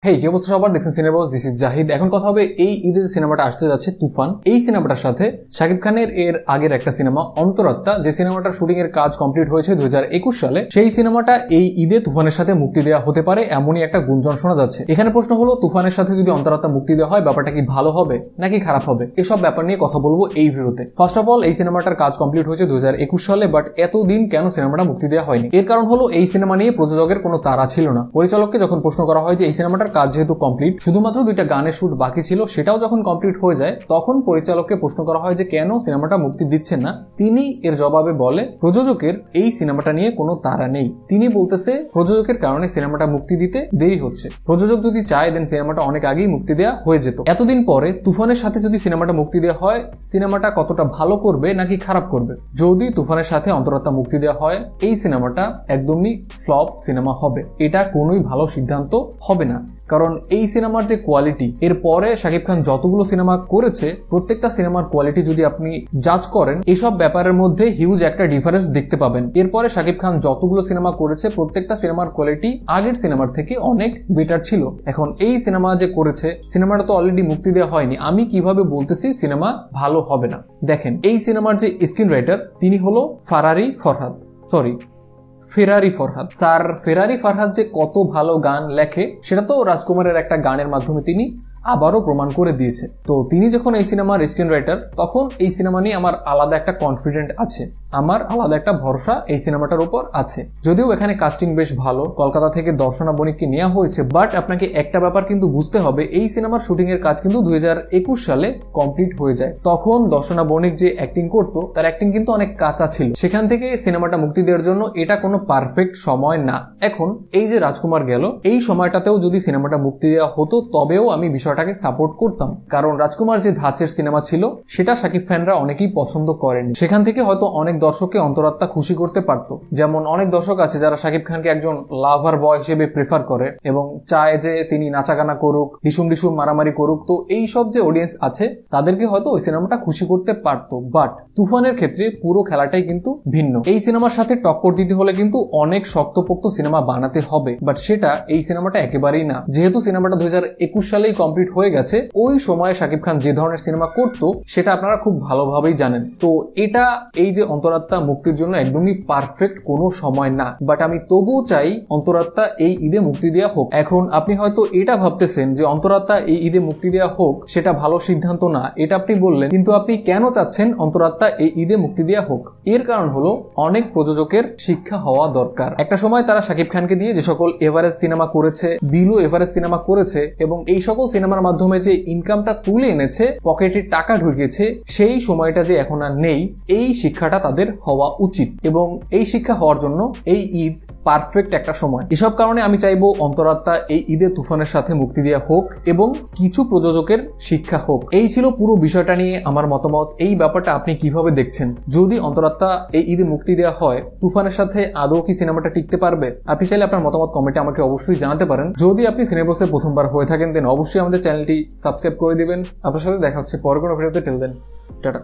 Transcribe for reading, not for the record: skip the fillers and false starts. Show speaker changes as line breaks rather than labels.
হেই কি অবস্থা সবার, দেখছেন সিনেমাস, দিস ইজ জাহিদ। এখন কথা হবে এই ঈদে যে সিনেমাটা আসতে যাচ্ছে তুফান, এই সিনেমাটার সাথে শাকিব খানের এর আগের একটা সিনেমা অন্তরাত্মা, যে সিনেমাটার শুটিং এর কাজ কমপ্লিট হয়েছে 2021 সালে, সেই সিনেমাটা এই ঈদে তুফানের সাথে মুক্তি দেওয়া হতে পারে এমনই একটা গুঞ্জন শোনা যাচ্ছে। এখানে প্রশ্ন হলো, তুফানের সাথে যদি অন্তরাত্মা মুক্তি দেওয়া হয় ব্যাপারটা কি ভালো হবে নাকি খারাপ হবে, এসব ব্যাপার নিয়ে কথা বলবো এই ভিডিওতে। ফার্স্ট অফ অল, এই সিনেমাটার কাজ কমপ্লিট হয়েছে 2021 সালে, বাট এতদিন কেন সিনেমাটা মুক্তি দেওয়া হয়নি? এর কারণ হলো এই সিনেমা নিয়ে প্রযোজকের কোনো তাড়া ছিল না। পরিচালককে যখন প্রশ্ন করা হয় যে এই সিনেমাটার কাজ যেহেতু কমপ্লিট, শুধুমাত্র 2টা গানের শুট বাকি ছিল, সেটাও যখন কমপ্লিট হয়ে যায়, তখন পরিচালককে প্রশ্ন করা হয় যে কেন সিনেমাটা মুক্তি দিচ্ছেন না। তিনি এর জবাবে বলে প্রযোজকের এই সিনেমাটা নিয়ে কোনো তাড়া নেই। তিনি বলতেছে প্রযোজকের কারণে সিনেমাটা মুক্তি দিতে দেরি হচ্ছে। প্রযোজক যদি চায় দেন সিনেমাটা অনেক আগেই মুক্তি দেওয়া হয়ে যেত। এতদিন পরে তুফানের সাথে যদি সিনেমাটা মুক্তি দেওয়া হয়, সিনেমাটা কতটা ভালো করবে নাকি খারাপ করবে? যদি তুফানের সাথে অন্তরাত্মা মুক্তি দেওয়া হয়, এই সিনেমাটা একদমই ফ্লপ সিনেমা হবে। এটা কোনোই ভালো সিদ্ধান্ত হবে না, কারণ এই সিনেমার যে কোয়ালিটি, এরপরে শাকিব খান যতগুলো সিনেমা করেছে প্রত্যেকটা সিনেমার কোয়ালিটি যদি আপনি জাজ করেন, এসব ব্যাপারের মধ্যে হিউজ একটা ডিফারেন্স দেখতে পাবেন। এরপরে শাকিব খান যতগুলো সিনেমা করেছে প্রত্যেকটা সিনেমার কোয়ালিটি আগের সিনেমার থেকে অনেক বেটার ছিল। এখন এই সিনেমা যে করেছে, সিনেমাটা তো অলরেডি মুক্তি দেওয়া হয়নি, আমি কিভাবে বলতেছি সিনেমা ভালো হবে না? দেখেন, এই সিনেমার যে স্ক্রিন রাইটার তিনি হলো ফেরারি ফরহাদ স্যার। ফেরারি ফরহাদ যে কত ভালো গান লেখে সেটা তো রাজকুমারের একটা গানের মাধ্যমে তিনি আবারও প্রমাণ করে দিয়েছে। তো তিনি যখন এই সিনেমার স্ক্রিন রাইটার, তখন এই সিনেমা নিয়ে আমার আলাদা একটা কনফিডেন্ট আছে, আমার আলাদা একটা ভরসা এই সিনেমাটার উপর আছে। যদিও এখানে কাস্টিং বেশ ভালো, কলকাতা থেকে দর্শনা বণিককে নেওয়া হয়েছে, বাট আপনাকে একটা ব্যাপার কিন্তু বুঝতে হবে, এই সিনেমার শুটিং এর কাজ কিন্তু 2021 সালে কমপ্লিট হয়ে যায়। তখন দর্শনা বণিক যে অ্যাক্টিং করতো, তার অ্যাক্টিং কিন্তু অনেক কাঁচা ছিল। সেখান থেকে সিনেমাটা মুক্তি দেওয়ার জন্য এটা কোনো পারফেক্ট সময় না। এখন এই যে রাজকুমার গেল, এই সময়টাতেও যদি সিনেমাটা মুক্তি দেওয়া হতো তবেও আমি বিষয়টাকে সাপোর্ট করতাম, কারণ রাজকুমার যে ধাঁচের সিনেমা ছিল সেটা শাকিব ফ্যানরা অনেকেই পছন্দ করেনি। সেখান থেকে হয়তো অনেক দর্শককে অন্তরাত্মা খুশি করতে পারত। যেমন অনেক দর্শক আছে যারা শাকিব খানকে একজন লাভার বয় হিসেবে প্রেফার করে এবং চায় যে তিনি নাচাগানা করুক, ডিসুম ডিসুম মারামারি করুক। তো এই সব যে অডিয়েন্স আছে তাদেরকে হয়তো ওই সিনেমাটা খুশি করতে পারত। বাট তুফানের ক্ষেত্রে পুরো খেলাটাই কিন্তু ভিন্ন। এই সিনেমার সাথে টক্কর দিতে হলে কিন্তু অনেক শক্তপোক্ত সিনেমা বানাতে হবে, বাট সেটা এই সিনেমাটা একেবারেই না। যেহেতু সিনেমাটা 2021 সালেই কমপ্লিট হয়ে গেছে, ওই সময়ে শাকিব খান যে ধরনের সিনেমা করতো সেটা আপনারা খুব ভালোভাবেই জানেন। তো এটা এই যে অন্তরাত্মা মুক্তির জন্য একদমই পারফেক্ট কোনো সময় না, বাট আমি তবুও চাই অন্তরাত্মা এই ঈদে মুক্তি দেওয়া হোক। এখন আপনি হয়তো এটা ভাবতেছেন যে অন্তরাত্মা এই ঈদে মুক্তি দেওয়া হোক সেটা ভালো সিদ্ধান্ত না, এটা আপনি বললেন, কিন্তু আপনি কেন চাচ্ছেন অন্তরাত্মা এই ঈদে মুক্তি দেওয়া হোক? এর কারণ হলো অনেক প্রযোজকের শিক্ষা হওয়া দরকার। একটা সময় তারা শাকিব খানকে দিয়ে যে সকল এভারেস্ট সিনেমা করেছে, বিলো এভারেস্ট সিনেমা করেছে এবং এই সকল সিনেমার মাধ্যমে যে ইনকামটা তুলে এনেছে, পকেটে টাকা ঢুকিয়েছে, সেই সময়টা যে এখন আর নেই, এই শিক্ষাটা তাদের হওয়া উচিত। এবং এই শিক্ষা হওয়ার জন্য এই ঈদ পারফেক্ট একটা সময়। এসব কারণে আমি চাইবো অন্তরাত্মা এই ঈদে তুফানের সাথে মুক্তি দেওয়া হোক এবং কিছু প্রযোজকের শিক্ষা হোক। এই ছিল পুরো বিষয়টা নিয়ে আমার মতামত। এই ব্যাপারটা আপনি কিভাবে দেখছেন? যদি অন্তরাত্মা এই ঈদে মুক্তি দেওয়া হয়, তুফানের সাথে আদৌ কি সিনেমাটা টিকতে পারবে? আপনি চাইলে আপনার মতামত কমেন্টে আমাকে অবশ্যই জানাতে পারেন। যদি আপনি সিনেবসে প্রথমবার হয়ে থাকেন দেন অবশ্যই আমাদের চ্যানেলটি সাবস্ক্রাইব করে দিবেন। আপনার সাথে দেখা হচ্ছে পরের কোনো ভিডিওতে। Till then, tata.